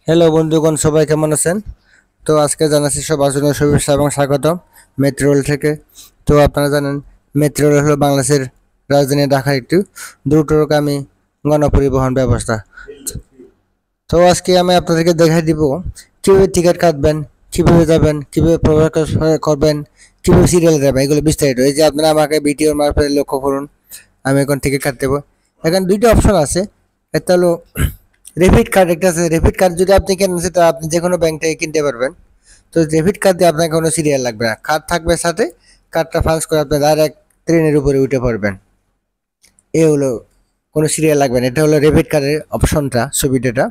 Hello বন্ধুগণ, সবাই কেমন আছেন? তো আজকে জানাচ্ছি সবার জন্য শুভেচ্ছা এবং স্বাগত মেট্রো রেল থেকে। তো আপনারা জানেন মেট্রো রেল হলো বাংলাদেশের রাজধানী ঢাকার একটি দ্রুতগামী গণপরিবহন ব্যবস্থা। তো আজকে আমি আপনাদেরকে দেখাই দিব কিভাবে টিকিট কাটবেন, কিভাবে যাবেন, কিভাবে প্রবেশ করবেন, কিভাবে সিরিয়াল যাবেন, এগুলো বিস্তারিত। এই যে আপনারা আমাকে ভিডিওর মারফতে লক্ষ্য করুন, আমি এখন টিকিট কাটতে দেবো। এখানে দুইটা অপশন আছে। একটা হলো ডেবিট কার্ড, একটা আছে ডেবিট কার্ড। যদি আপনি কেনেন সেটা আপনি যে কোনো ব্যাংক থেকে কিনতে পারবেন। তো ডেবিট কার্ড দিয়ে আপনার কোনো সিরিয়াল লাগবে না, কার্ড থাকবে সাথে। কার্ডটা পাঞ্চ করে আপনি ডাইরেক্ট ট্রেনের উপরে উঠে পড়বেন। এ হলো, কোনো সিরিয়াল লাগবে না। এটা হলো ডেবিট কার্ডের অপশনটা, সুবিধাটা।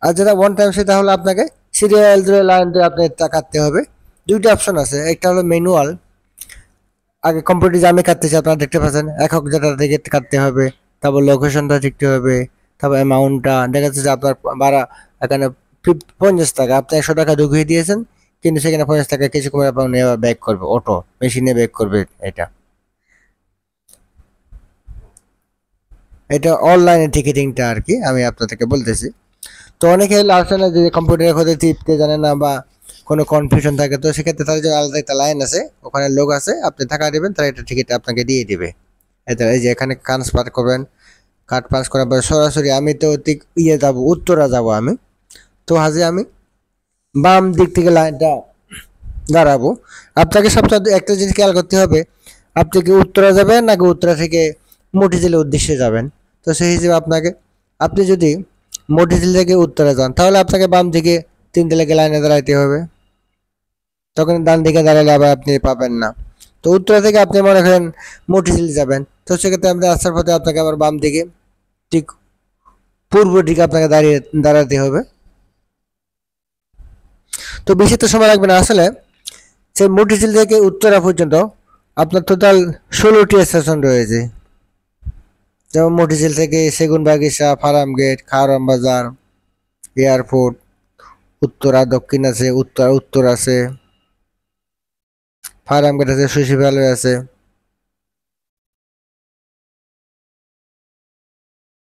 আর যেটা ওয়ান টাইম, সেটা হলো আপনাকে সিরিয়াল ধরে লাইন ধরে আপনি তা কাটতে হবে। দুইটা অপশন আছে, একটা হলো ম্যানুয়াল। আগে কম্পিউটার যে আমি কাটতেছি আপনারা দেখতে পাচ্ছেন, একক যেটা থেকে কাটতে হবে, তারপর লোকেশনটা ঠিকতে হবে, তারপর অ্যামাউন্টটা দেখা যাচ্ছে যে আপনার ভাড়া এখানে 50 টাকা, আপনি 100 টাকা ঢুকিয়ে দিয়েছেন, কিন্তু সেখানে 50 টাকা কিছু কমে আপনার নেওয়া ব্যাক করবে, অটো মেশিনে ব্যাক করবে। এটা এটা অনলাইনে টিকিটিংটা আর কি আমি আপনাদেরকে বলতেছি। তো অনেকে আসে না যে কম্পিউটারের খোঁজে টিপতে জানে না বা কোনো কনফিউশন থাকে, তো সেক্ষেত্রে তার জন্য আলাদা একটা লাইন আছে, ওখানে লোক আছে, আপনি টাকা দেবেন, তারা এটা টিকিট আপনাকে দিয়ে দিবে। এটা এই যে এখানে ট্রান্সফার করবেন, কার্ড পাস করার পরে সরাসরি আমি তো ঠিক যাব, উত্তরা যাব আমি। তো হাজে আমি বাম দিক থেকে লাইনটা দাঁড়াবো। আপনাকে সবচেয়ে একটা জিনিস খেয়াল করতে হবে, আপনি কি উত্তরা যাবেন নাকি উত্তরা থেকে মতিঝিলের উদ্দেশ্যে যাবেন। তো সেই হিসেবে আপনাকে, আপনি যদি মতিঝিল থেকে উত্তরা যান তাহলে আপনাকে বাম দিকে 3টে লেগে লাইনে দাঁড়াইতে হবে। তখন ডান দিকে দাঁড়ালে আবার আপনি পাবেন না। তো উত্তরা থেকে আপনি মনে করেন মতিঝিল যাবেন, তো সেক্ষেত্রে আপনি আসার পথে আপনাকে আবার বাম দিকে ঠিক পূর্ব দিকে আপনাকে দাঁড়াতে হবে। তো বেশি তো সময় লাগবে না আসলে। সেই মতিঝিল থেকে উত্তরা পর্যন্ত আপনার টোটাল 16টি স্টেশন রয়েছে। যেমন মতিঝিল থেকে সেগুনবাগিচা, ফার্ম গেট, খাওয়ারাম বাজার, এয়ারপোর্ট, উত্তরা দক্ষিণ আছে, উত্তর উত্তর আছে, ফার্ম গেট আছে, সচিবালয় আছে।